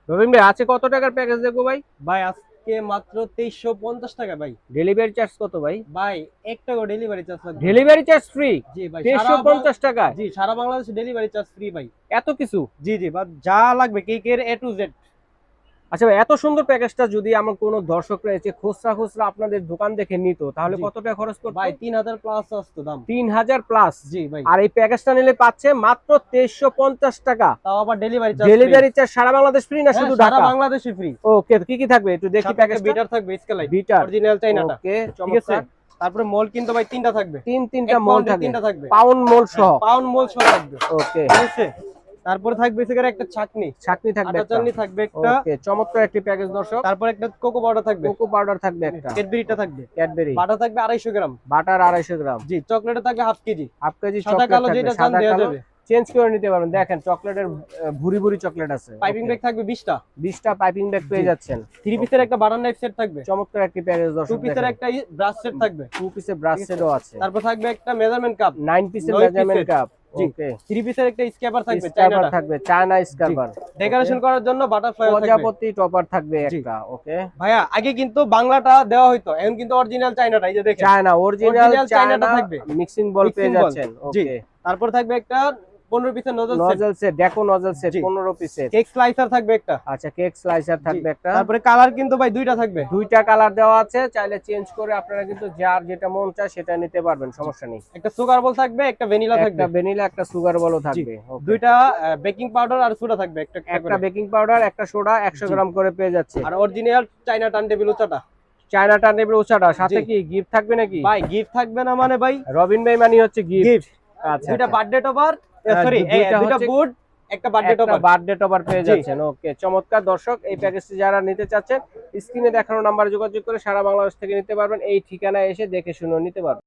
রবিন ভাই আছে কত টাকার প্যাকেজ দেখবো ভাই? ভাই আজকে মাত্র 2350 টাকা ভাই। ডেলিভারি চার্জ কত ভাই? ভাই 1 টাকা ডেলিভারি চার্জ লাগবে। Delivery charge free? জি ভাই, 2350 টাকা? জি সারা বাংলাদেশে ডেলিভারি চার্জ ফ্রি ভাই। এত কিছু? জি জি, বা যা লাগবে কেকের A to Z। আচ্ছা ভাই, এত সুন্দর প্যাকেজটা যদি আমার কোনো দর্শক রয়েছে খুচরা খুচরা আপনাদের দোকান দেখে নিত, তাহলে জি। কত টাকা খরচ করতে? ভাই 3000 প্লাস আসতো দাম। 3000 প্লাস? জি ভাই। আর এই প্যাকেজটা নিলে পাচ্ছে মাত্র 2350 টাকা। তাও আবার ডেলিভারি চার্জ। ডেলিভারি চার্জ সারা বাংলাদেশ ফ্রি না শুধু সারা ঢাকা? বাংলাদেশে ফ্রি। ওকে, কি কি থাকবে একটু দেখি প্যাকেজটা। বিটার থাকবে, স্কেলাই বিটার অরিজিনাল চাইনাটা। ওকে, ঠিক আছে। চমৎকার। তারপরে মোল কিন্তু ভাই তিনটা থাকবে। তিনটা এক মোল পাউন্ডে থাকবে, তিনটা থাকবে। পাউন্ড মোল সহ। পাউন্ড মোল সহ থাকবে। ওকে, ঠিক আছে। তারপরে থাকবে সেখানে একটা ছাকনি ছাকনি থাকবে আটা একটা। চালনি থাকবে একটা। ওকে, চমৎকার একটি প্যাকেজ দর্শক। তারপর একটা কোকো পাউডার থাকবে। কোকো পাউডার থাকবে একটা। ক্যাডবেরিটা থাকবে। ক্যাডবেরি। বাটার থাকবে 250 গ্রাম। বাটার 250 গ্রাম। জি, চকলেট থাকবে হাফ কেজি। হাফ কেজি সাদা চকলেট কালো থাকবে, যেটা চান সাদা দেওয়া কালো যাবে। চেঞ্জ করে নিতে পারবেন। দেখেন চকলেটের ভুরি ভুরি চকলেট আছে। পাইপিং ব্যাগ থাকবে 20টা। 20টা পাইপিং ব্যাগ পেয়ে যাচ্ছেন। 3 পিসের একটা বাটার নাইফ সেট থাকবে। চমৎকার একটি প্যাকেজ 2 দর্শক। পিসের একটা ব্রাশ সেট থাকবে। 2 পিসের ব্রাশ সেটও আছে। তারপর থাকবে একটা মেজারমেন্ট কাপ। 9 পিসের 9 মেজারমেন্ট পিসের। কাপ। জি। ওকে, 3 পিসের একটা স্ক্যাপার থাকবে স্ক্রাবার চাইনাটা। থাকবে, চায়না স্ক্রাবার। ডেকোরেশন করার জন্য বাটারফ্লাই থাকবে। প্রজাপতি টপার থাকবে জি। একটা। ওকে, ভাইয়া আগে কিন্তু বাংলাটা দেওয়া হইতো, এখন কিন্তু অরিজিনাল চাইনাটা, এই যে দেখেন চায়না অরিজিনাল Original চায়না চায়নাটা থাকবে। মিক্সিং বল পেয়ে Mixing ball। যাচ্ছেন। জি। ওকে, তারপর থাকবে একটা 15 পিসের নজল সেট। নজল সেট, ডেকো নজল সেট জি। 15 পিসের। কেক স্লাইসার থাকবে একটা। আচ্ছা, কেক স্লাইসার থাকবে একটা। তারপরে কালার কিন্তু ভাই দুইটা থাকবে। দুইটা কালার দেওয়া আছে, চাইলে চেঞ্জ করে আপনারা কিন্তু যার যেটা মন চায় সেটা নিতে পারবেন, সমস্যা নেই। একটা সুগার বল থাকবে, একটা ভ্যানিলা থাকবে। একটা ভ্যানিলা, একটা সুগার বলও থাকবে। ওকে। দুইটা বেকিং পাউডার আর সোডা থাকবে একটা একটা বেকিং পাউডার, একটা সোডা 100 গ্রাম করে পেয়ে যাচ্ছে। আর অরিজিনাল চাইনা টার্ন টেবিল উচ্চাটা। চায়না টার্নেবল ওচাটা সাথে জি। কি গিফট থাকবে নাকি? ভাই গিফট থাকবে না মানে ভাই, রবিন ভাই মানে হচ্ছে গিফট। গিফট। আচ্ছা, দুইটা বার্থডে টপার, সরি দুইটা দুইটা হচ্ছে বুট, একটা বার্থডে একটা টপার। বার্থডে টপার পেয়ে জি। যাচ্ছেন। ওকে, চমৎকার দর্শক। এই প্যাকেজটি যারা নিতে চাচ্ছেন স্ক্রিনে দেখানো নাম্বারে যোগাযোগ করে সারা বাংলাদেশ থেকে নিতে পারবেন। এই ঠিকানায় এসে দেখে শুনে নিতে পারবেন।